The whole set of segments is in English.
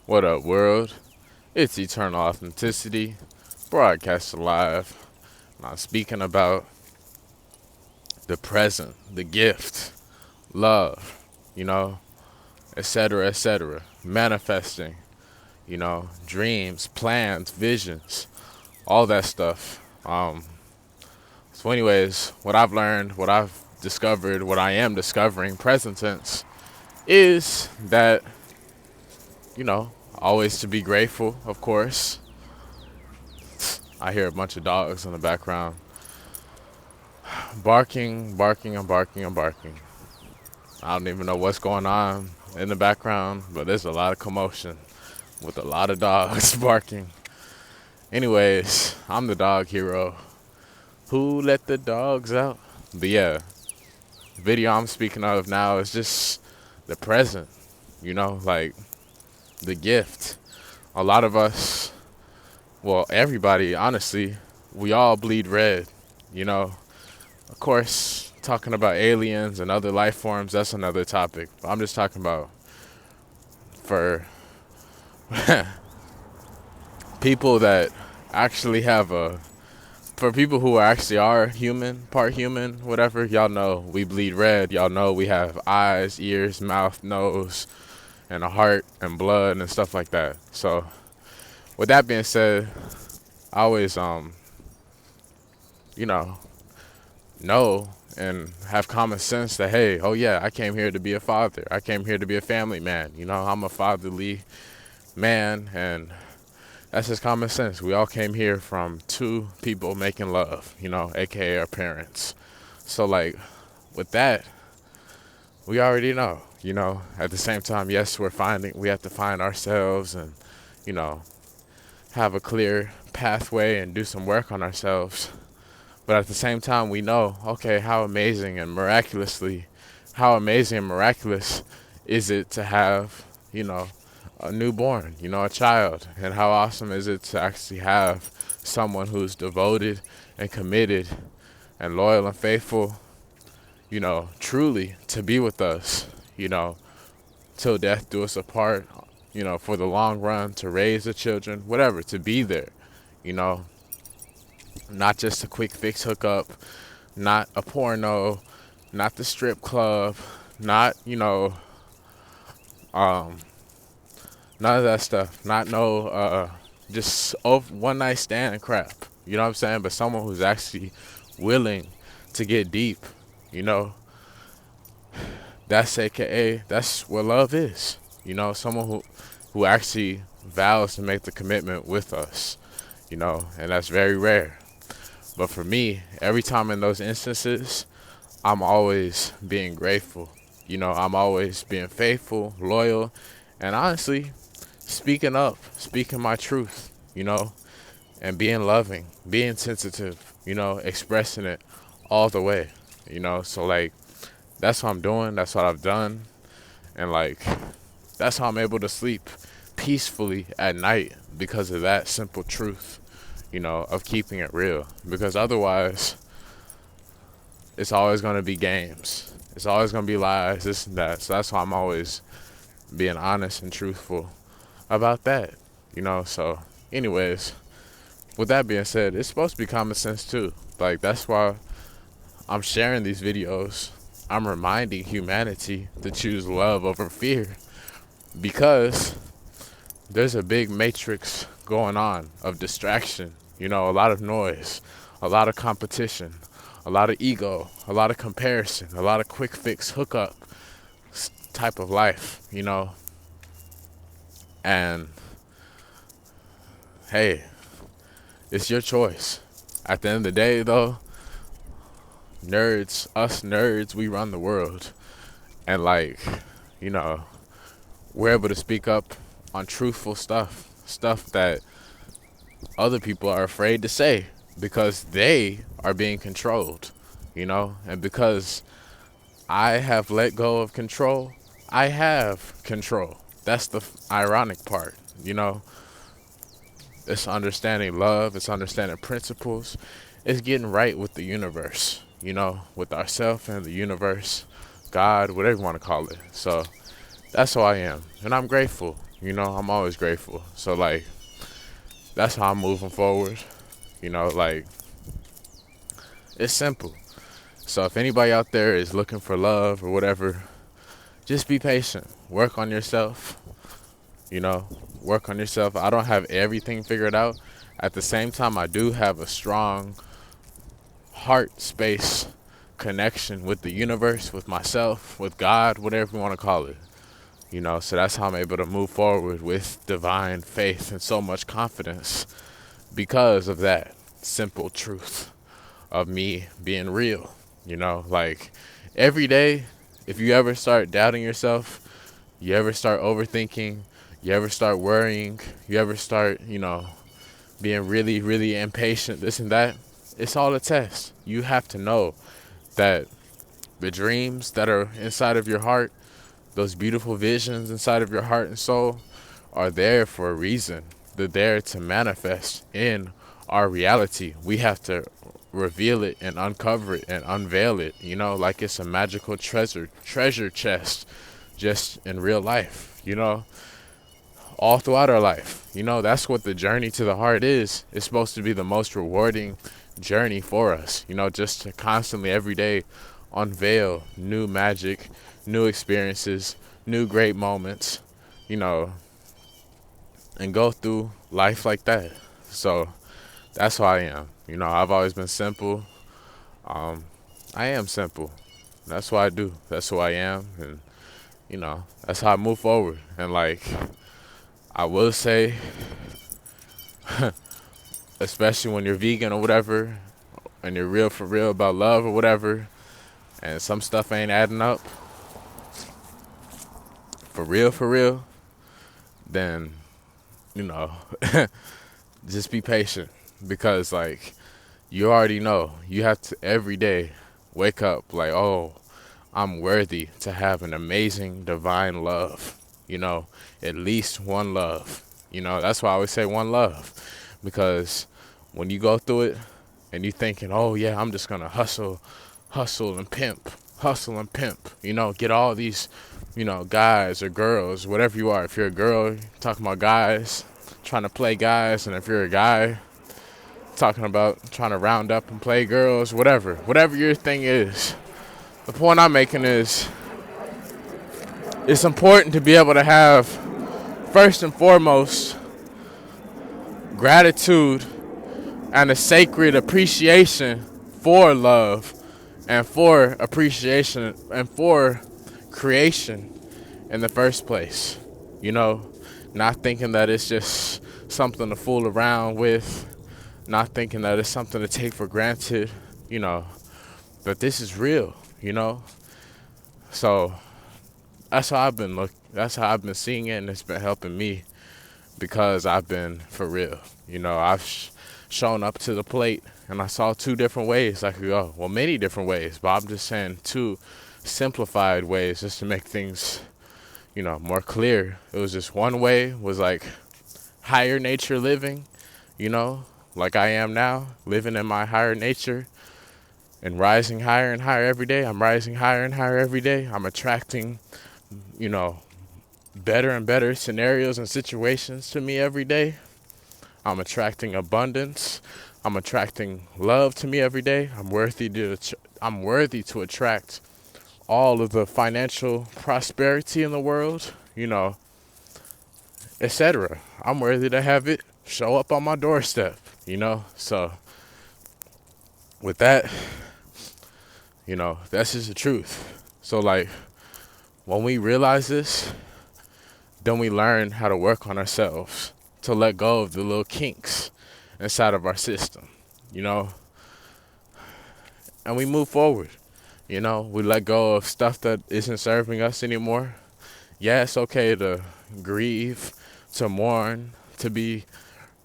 What up, world? It's Eternal Authenticity, broadcast live. Now, speaking about the present, the gift, love, etc., etc., manifesting, dreams, plans, visions, all that stuff. Anyways, what I've learned, what I've discovered, what I am discovering, present tense, is that, always to be grateful, of course. I hear a bunch of dogs in the background barking, barking, and barking, and barking. I don't even know what's going on in the background, but there's a lot of commotion with a lot of dogs barking. Anyways, I'm the dog hero. Who let the dogs out? But yeah, the video I'm speaking of now is just the present, like the gift. A lot of us, well, everybody, honestly, we all bleed red, Of course, talking about aliens and other life forms, that's another topic. I'm just talking about for people that actually have for people who actually are human, part human, whatever, y'all know we bleed red. Y'all know we have eyes, ears, mouth, nose, and a heart and blood and stuff like that. So with that being said, I always, know and have common sense that, hey, oh yeah, I came here to be a father. I came here to be a family man. I'm a fatherly man, and that's just common sense. We all came here from two people making love, aka our parents. So like with that, we already know, at the same time, yes, we have to find ourselves and, you know, have a clear pathway and do some work on ourselves. But at the same time, we know, okay, how amazing and miraculous is it to have, a newborn, a child? And how awesome is it to actually have someone who's devoted and committed and loyal and faithful, truly to be with us, till death do us apart, for the long run, to raise the children, whatever, to be there, you know, not just a quick fix hookup, not a porno, not the strip club, not, none of that stuff. Not no, just one night stand crap. You know what I'm saying? But someone who's actually willing to get deep, you know, that's what love is. Someone who actually vows to make the commitment with us, and that's very rare. But for me, every time in those instances, I'm always being grateful. I'm always being faithful, loyal, and honestly, speaking up, speaking my truth, and being loving, being sensitive, expressing it all the way, So like, that's what I'm doing. That's what I've done. And like, that's how I'm able to sleep peacefully at night, because of that simple truth, of keeping it real. Because otherwise, it's always going to be games. It's always going to be lies, this and that. So that's why I'm always being honest and truthful about that, So anyways, with that being said, it's supposed to be common sense too. Like, that's why I'm sharing these videos. I'm reminding humanity to choose love over fear, because there's a big matrix going on of distraction, a lot of noise, a lot of competition, a lot of ego, a lot of comparison, a lot of quick fix hookup type of life, And hey, it's your choice. At the end of the day, though, us nerds, we run the world. And like, we're able to speak up on truthful stuff that other people are afraid to say, because they are being controlled, and because I have let go of control, I have control. That's the ironic part, It's understanding love, it's understanding principles, it's getting right with the universe, with ourself and the universe, God, whatever you want to call it. So that's who I am, and I'm grateful. I'm always grateful. So like, that's how I'm moving forward. Like, it's simple. So if anybody out there is looking for love or whatever, just be patient. Work on yourself. You know, work on yourself. I don't have everything figured out. At the same time, I do have a strong heart space connection with the universe, with myself, with God, whatever you want to call it. So that's how I'm able to move forward with divine faith and so much confidence because of that simple truth of me being real. Like every day, if you ever start doubting yourself, you ever start overthinking, you ever start worrying, you ever start, being really, really impatient, this and that, it's all a test. You have to know that the dreams that are inside of your heart, those beautiful visions inside of your heart and soul, are there for a reason. They're there to manifest in our reality. We have to reveal it and uncover it and unveil it, like it's a magical treasure chest just in real life, all throughout our life. That's what the journey to the heart is. It's supposed to be the most rewarding journey for us, just to constantly every day unveil new magic, new experiences, new great moments, and go through life like that. So that's who I am. I've always been simple. I am simple. That's what I do. That's who I am. And, that's how I move forward. And, like, I will say, especially when you're vegan or whatever, and you're real for real about love or whatever, and some stuff ain't adding up, for real, then, just be patient. Because, like, you already know, you have to every day wake up like, oh, I'm worthy to have an amazing divine love. At least one love. That's why I always say one love. Because when you go through it and you thinking, oh yeah, I'm just gonna hustle and pimp, get all these, guys or girls, whatever you are. If you're a girl, talking about guys, trying to play guys, and if you're a guy, talking about trying to round up and play girls, whatever your thing is. The point I'm making is, it's important to be able to have, first and foremost, gratitude and a sacred appreciation for love and for appreciation and for creation in the first place. Not thinking that it's just something to fool around with, not thinking that it's something to take for granted, but this is real, So that's how I've been seeing it, and it's been helping me because I've been for real. I've shown up to the plate, and I saw two different ways I could go. Well, many different ways, but I'm just saying two simplified ways just to make things, more clear. It was just one way was like higher nature living, like I am now, living in my higher nature and rising higher and higher every day. I'm rising higher and higher every day. I'm attracting, better and better scenarios and situations to me every day. I'm attracting abundance. I'm attracting love to me every day. I'm worthy to attract all of the financial prosperity in the world, etc. I'm worthy to have it show up on my doorstep, So with that, that's just the truth. So like, when we realize this, then we learn how to work on ourselves to let go of the little kinks inside of our system, and we move forward. We let go of stuff that isn't serving us anymore. Yeah, it's okay to grieve, to mourn, to be,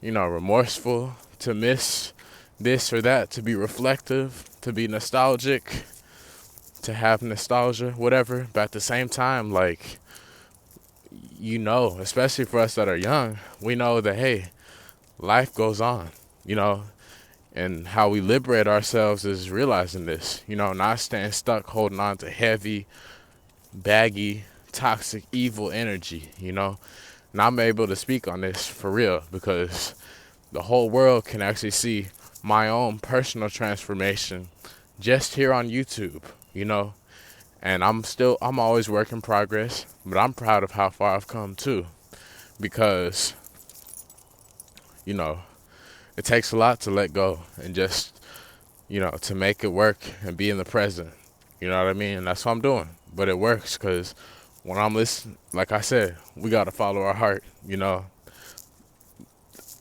remorseful, to miss this or that, to be reflective, to be nostalgic, to have nostalgia, whatever. But at the same time, like, especially for us that are young, we know that, hey, life goes on, and how we liberate ourselves is realizing this, not staying stuck, holding on to heavy, baggy, toxic, evil energy, Now I'm able to speak on this for real because the whole world can actually see my own personal transformation just here on YouTube, you know? And I'm always work in progress, but I'm proud of how far I've come too. Because, you know, it takes a lot to let go and just, to make it work and be in the present. You know what I mean? And that's what I'm doing. But it works because when I'm listening, like I said, we got to follow our heart,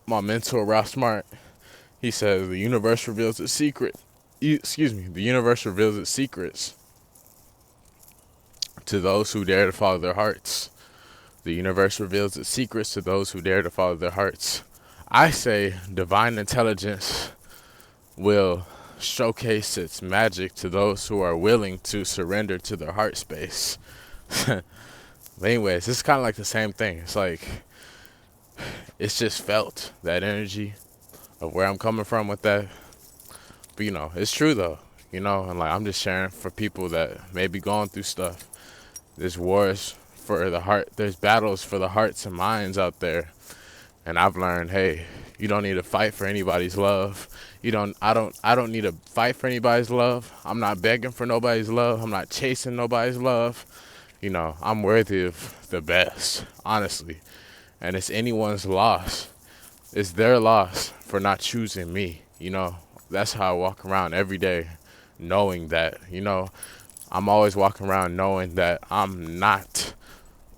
My mentor, Ralph Smart, he says the universe reveals its secret. The universe reveals its secrets to those who dare to follow their hearts. The universe reveals its secrets to those who dare to follow their hearts. I say divine intelligence will showcase its magic to those who are willing to surrender to their heart space. But anyways, it's kind of like the same thing. It's like, it's just felt, that energy of where I'm coming from with that. But, it's true though, and like I'm just sharing for people that may be going through stuff. There's wars for the heart. There's battles for the hearts and minds out there. And I've learned, hey, you don't need to fight for anybody's love. I don't need to fight for anybody's love. I'm not begging for nobody's love. I'm not chasing nobody's love. I'm worthy of the best, honestly. And it's anyone's loss. It's their loss for not choosing me. That's how I walk around every day, knowing that, I'm always walking around knowing that I'm not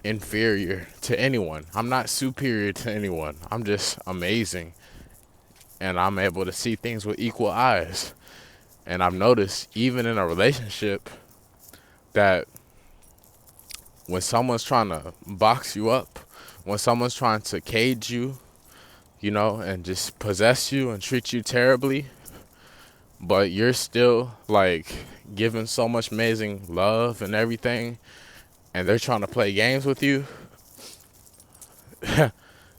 inferior to anyone. I'm not superior to anyone. I'm just amazing. And I'm able to see things with equal eyes. And I've noticed, even in a relationship, that when someone's trying to box you up, when someone's trying to cage you, and just possess you and treat you terribly, but you're still like giving so much amazing love and everything, and they're trying to play games with you,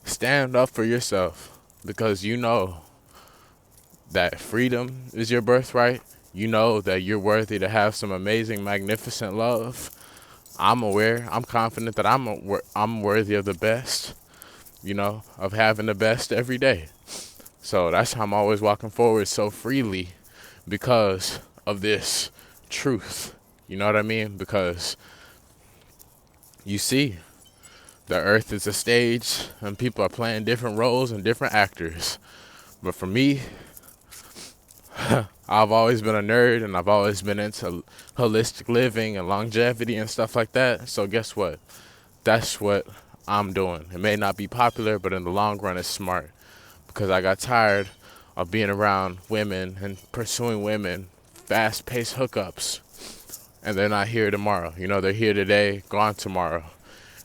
stand up for yourself, because you know that freedom is your birthright. You know that you're worthy to have some amazing, magnificent love. I'm confident that I'm worthy of the best, of having the best every day. So that's how I'm always walking forward so freely, because of this truth. You know what I mean? Because you see, the earth is a stage and people are playing different roles and different actors. But for me, I've always been a nerd, and I've always been into holistic living and longevity and stuff like that. So guess what? That's what I'm doing. It may not be popular, but in the long run, it's smart. Because I got tired of being around women and pursuing women, fast-paced hookups, and they're not here tomorrow. They're here today, gone tomorrow.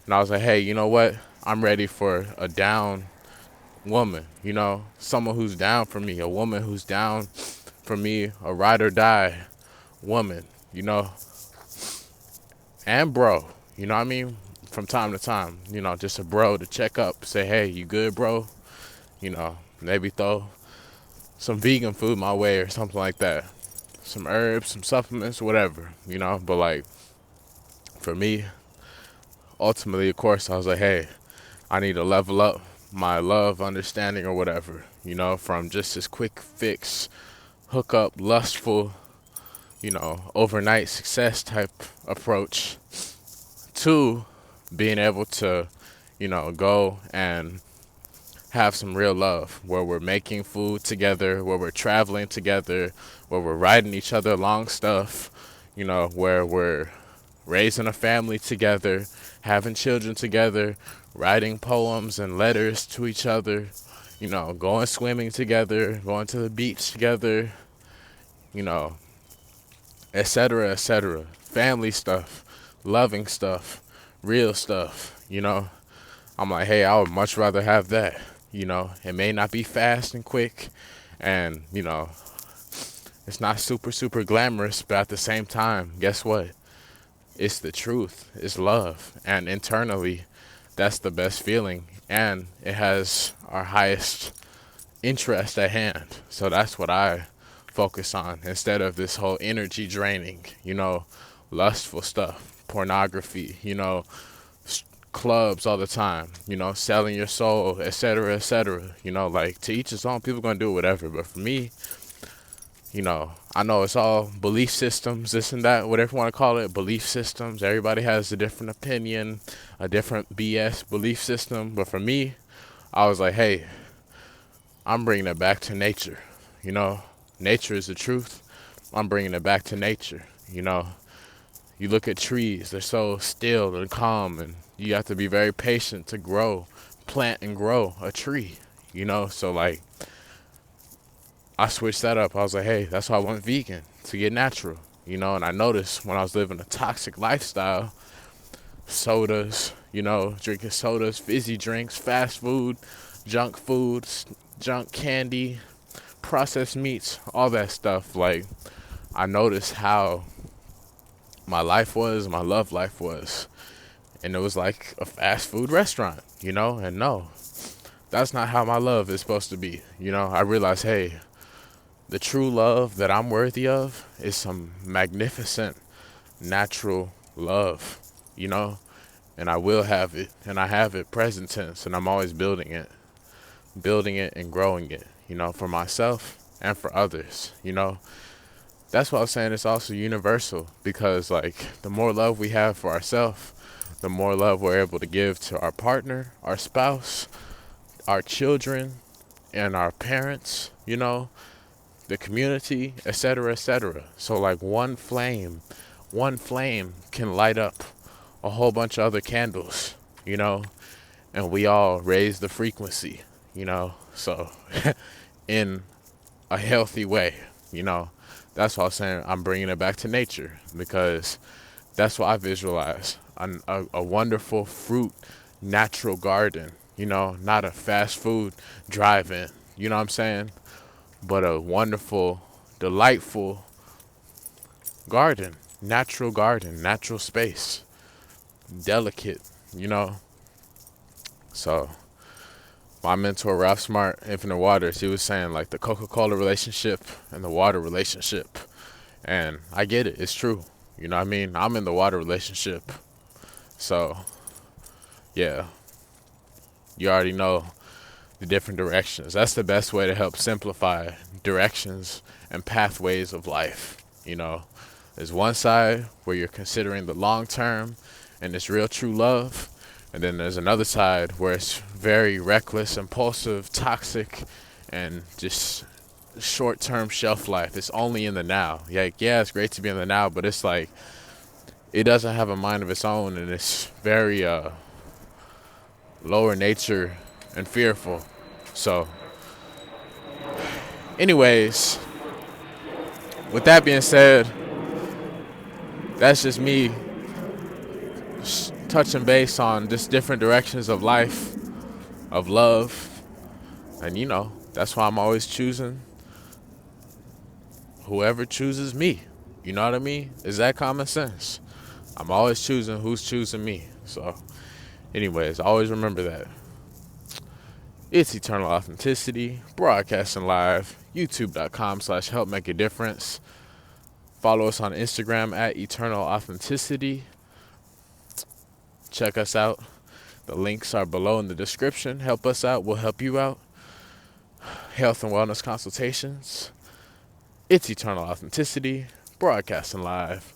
And I was like, hey, you know what? I'm ready for a down woman, someone who's down for me, a woman who's down for me, a ride or die woman, and bro, what I mean? From time to time, just a bro to check up, say, hey, you good, bro? Maybe throw some vegan food my way or something like that. Some herbs, some supplements, whatever, But like, for me, ultimately, of course, I was like, hey, I need to level up my love understanding or whatever, from just this quick fix, hookup, lustful, overnight success type approach to being able to, go and have some real love, where we're making food together, where we're traveling together, where we're writing each other long stuff, where we're raising a family together, having children together, writing poems and letters to each other, going swimming together, going to the beach together, etc., etc. Family stuff, loving stuff, real stuff, I'm like, hey, I would much rather have that. It may not be fast and quick, and, it's not super, super glamorous, but at the same time, guess what? It's the truth. It's love. And internally, that's the best feeling. And it has our highest interest at hand. So that's what I focus on, instead of this whole energy draining, lustful stuff, pornography, clubs all the time, selling your soul, etc., etc. Like, to each his own. People gonna do whatever, but for me, I know it's all belief systems, this and that, whatever you want to call it, belief systems. Everybody has a different opinion, a different BS belief system. But for me, I was like, hey, I'm bringing it back to nature. Nature is the truth. I'm bringing it back to nature. You look at trees, they're so still and calm, and you have to be very patient to plant and grow a tree, So, like, I switched that up. I was like, hey, that's why I went vegan, to get natural, And I noticed when I was living a toxic lifestyle, sodas, drinking sodas, fizzy drinks, fast food, junk foods, junk candy, processed meats, all that stuff. Like, I noticed how my love life was. And it was like a fast food restaurant, and no, that's not how my love is supposed to be. I realized, hey, the true love that I'm worthy of is some magnificent, natural love, and I will have it, and I have it present tense, and I'm always building it and growing it, for myself and for others, That's why I was saying it's also universal, because, like, the more love we have for ourselves, the more love we're able to give to our partner, our spouse, our children, and our parents, the community, etc., etc. So, like, one flame can light up a whole bunch of other candles, and we all raise the frequency, so in a healthy way, That's why I'm saying I'm bringing it back to nature, because that's what I visualize. A wonderful fruit, natural garden, not a fast food drive-in, you know what I'm saying? But a wonderful, delightful garden, natural space, delicate, So my mentor, Ralph Smart, Infinite Waters, he was saying, like, the Coca-Cola relationship and the water relationship. And I get it. It's true. You know what I mean? I'm in the water relationship. So, yeah. You already know the different directions. That's the best way to help simplify directions and pathways of life. There's one side where you're considering the long term and it's real true love. And then there's another side where it's very reckless, impulsive, toxic, and just short-term shelf life. It's only in the now. Yeah, it's great to be in the now, but it's like it doesn't have a mind of its own, and it's very lower nature and fearful. So, anyways, with that being said, that's just me touching base on just different directions of life, of love, and that's why I'm always choosing whoever chooses me. You know what I mean? Is that common sense? I'm always choosing who's choosing me. So, anyways, always remember that. It's Eternal Authenticity, broadcasting live, youtube.com/help make a difference. Follow us on Instagram at Eternal Authenticity. Check us out. The links are below in the description. Help us out. We'll help you out. Health and wellness consultations. It's Eternal Authenticity, broadcasting live.